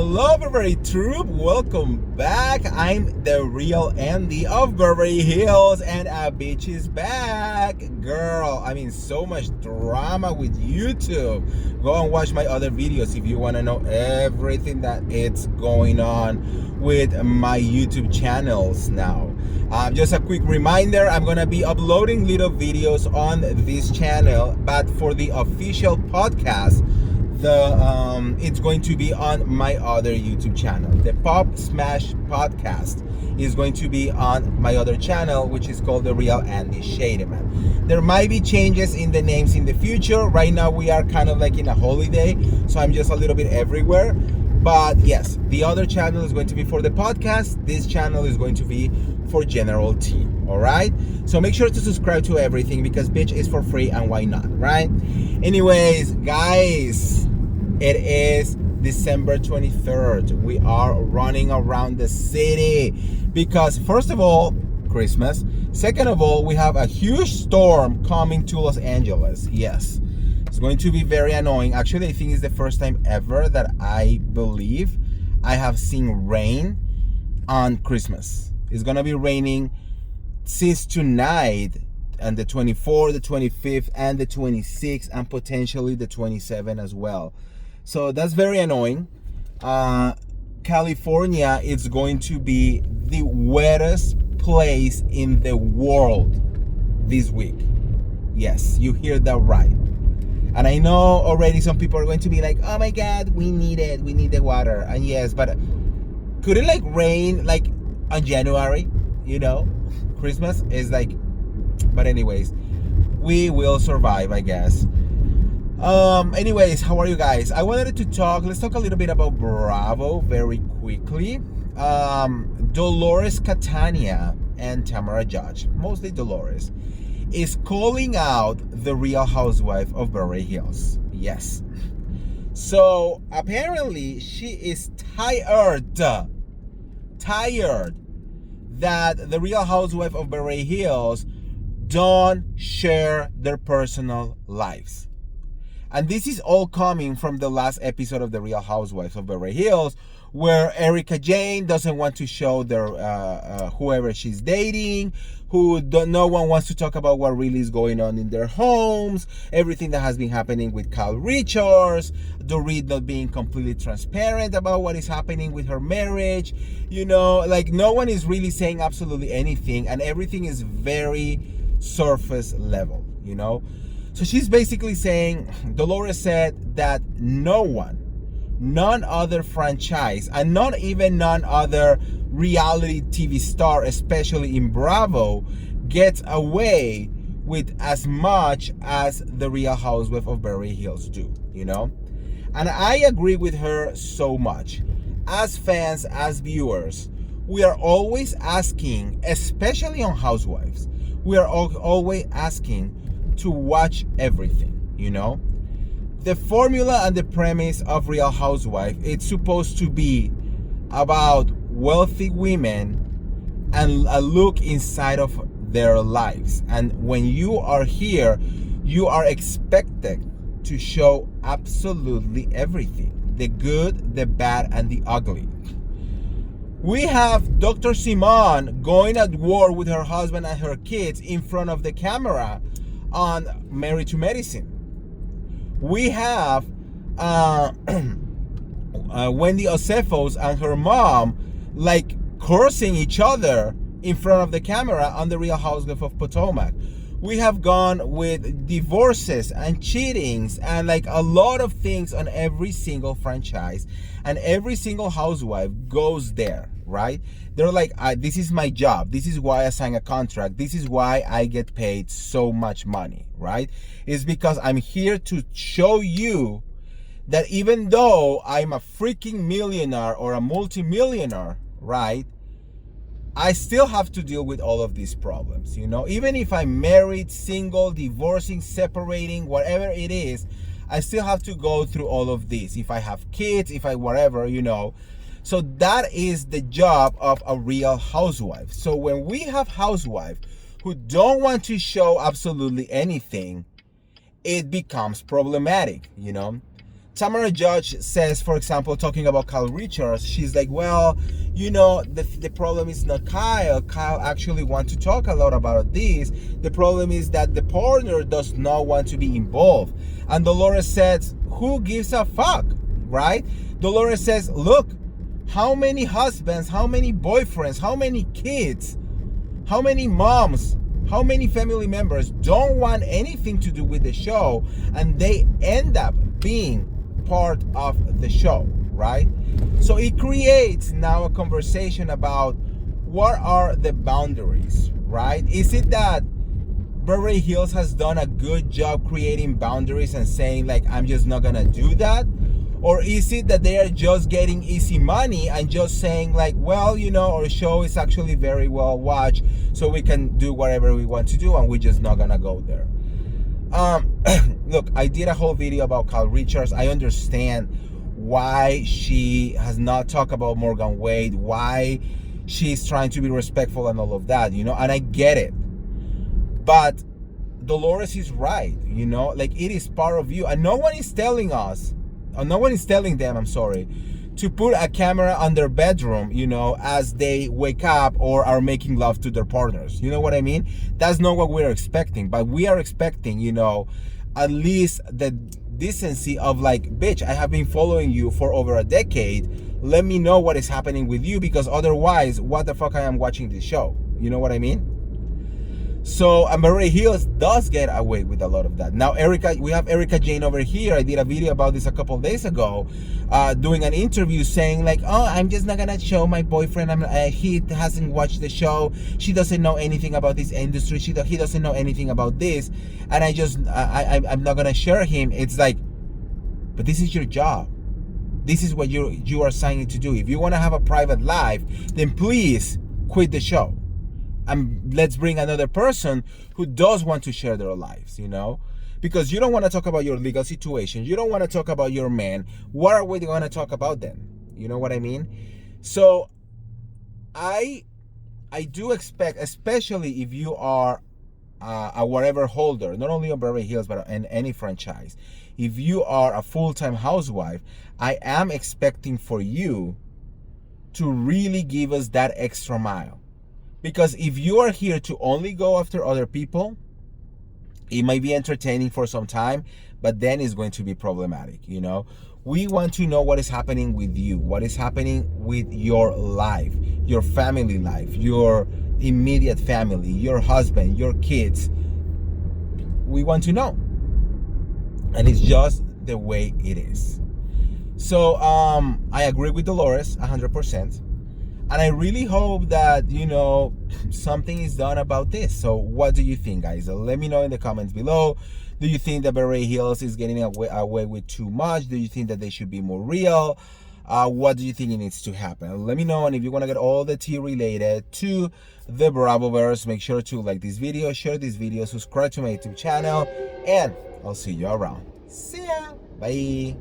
Hello, Beverly Troop. Welcome back. I'm the real Andy of Beverly Hills, and a bitch is back. Girl, so much drama with YouTube. Go and watch my other videos if you want to know everything that it's going on with my YouTube channels now. Just a quick reminder, I'm going to be uploading little videos on this channel, but for the official podcast, it's going to be on my other YouTube channel. The Pop Smash podcast is going to be on my other channel, which is called The Real Andy Shademan. There might be changes in the names in the future. Right now we are kind of like in a holiday, so I'm just a little bit everywhere. But yes, the other channel is going to be for the podcast. This channel is going to be for general tea. All right, so make sure to subscribe to everything because bitch is for free, and why not, right? Anyways, guys, it is December 23rd. We are running around the city because first of all, Christmas. Second of all, we have a huge storm coming to Los Angeles. Yes, it's going to be very annoying. Actually, I think it's the first time ever that I believe I have seen rain on Christmas. It's gonna be raining since tonight, and the 24th, the 25th, and the 26th, and potentially the 27th as well. So that's very annoying. California is going to be the wettest place in the world this week. Yes, you hear that right. And I know already some people are going to be like, oh my God, we need it. We need the water. And yes, but could it like rain like on January? You know, Christmas is like, but anyways, we will survive, I guess. Anyways, how are you guys? I wanted to let's talk a little bit about Bravo very quickly. Dolores Catania and Tamara Judge, mostly Dolores, is calling out the Real Housewife of Beverly Hills. Yes. So apparently she is tired that the Real Housewife of Beverly Hills don't share their personal lives. And this is all coming from the last episode of The Real Housewives of Beverly Hills, where Erica Jane doesn't want to show their whoever she's dating, no one wants to talk about what really is going on in their homes, everything that has been happening with Kyle Richards, Dorit not being completely transparent about what is happening with her marriage. You know, like no one is really saying absolutely anything, and everything is very surface level, you know. So she's basically saying, Dolores said that none other franchise, and not even none other reality TV star, especially in Bravo, gets away with as much as the Real Housewife of Beverly Hills do, you know? And I agree with her so much. As fans, as viewers, we are always asking, especially on Housewives, we are always asking to watch everything, you know. The formula and the premise of Real Housewife, it's supposed to be about wealthy women and a look inside of their lives. And when you are here, you are expected to show absolutely everything, the good, the bad, and the ugly. We have Dr. Simone going at war with her husband and her kids in front of the camera on Married to Medicine. We have Wendy Osefos and her mom like cursing each other in front of the camera on the Real Housewives of Potomac. We have gone with divorces and cheatings and like a lot of things on every single franchise, and every single housewife goes there, right? They're like, this is my job. This is why I signed a contract. This is why I get paid so much money, right? It's because I'm here to show you that even though I'm a freaking millionaire or a multimillionaire, right? I still have to deal with all of these problems, you know? Even if I'm married, single, divorcing, separating, whatever it is, I still have to go through all of this. If I have kids, if I whatever, you know. So that is the job of a Real Housewife. So when we have housewives who don't want to show absolutely anything, it becomes problematic, you know. Tamara Judge says, for example, talking about Kyle Richards, she's like, well, you know, the problem is not Kyle. Kyle actually wants to talk a lot about this. The problem is that the partner does not want to be involved. And Dolores says, who gives a fuck, right? Dolores says, look, how many husbands, how many boyfriends, how many kids, how many moms, how many family members don't want anything to do with the show, and they end up being part of the show, right? So it creates now a conversation about what are the boundaries, right? Is it that Beverly Hills has done a good job creating boundaries and saying like, I'm just not gonna do that? Or is it that they are just getting easy money and just saying like, well, you know, our show is actually very well watched, so we can do whatever we want to do and we're just not gonna go there? Look, I did a whole video about Kyle Richards. I understand why she has not talked about Morgan Wade, why she's trying to be respectful and all of that, you know, and I get it. But Dolores is right, you know, like it is part of you, and no one is telling us, or no one is telling them, I'm sorry, to put a camera on their bedroom, you know, as they wake up or are making love to their partners. You know what I mean? That's not what we're expecting, but we are expecting, you know, at least the decency of like, bitch, I have been following you for over a decade. Let me know what is happening with you, because otherwise, what the fuck I am watching this show? You know what I mean? So Beverly Hills does get away with a lot of that. Now we have Erica Jane over here. I did a video about this a couple of days ago, doing an interview saying like, oh, I'm just not gonna show my boyfriend. He hasn't watched the show. She doesn't know anything about this industry. He doesn't know anything about this, and I'm not gonna share him. It's like, but this is your job. This is what you are signing to do. If you want to have a private life, then please quit the show. And let's bring another person who does want to share their lives, you know, because you don't want to talk about your legal situation. You don't want to talk about your man. What are we going to talk about then? You know what I mean? So I do expect, especially if you are a whatever holder, not only on Beverly Hills, but in any franchise, if you are a full-time housewife, I am expecting for you to really give us that extra mile. Because if you are here to only go after other people, it might be entertaining for some time, but then it's going to be problematic, you know? We want to know what is happening with you, what is happening with your life, your family life, your immediate family, your husband, your kids. We want to know. And it's just the way it is. So I agree with Dolores 100%. And I really hope that, you know, something is done about this. So what do you think, guys? Let me know in the comments below. Do you think that Beverly Hills is getting away with too much? Do you think that they should be more real? What do you think it needs to happen? Let me know. And if you want to get all the tea related to the Bravoverse, make sure to like this video, share this video, subscribe to my YouTube channel, and I'll see you around. See ya. Bye.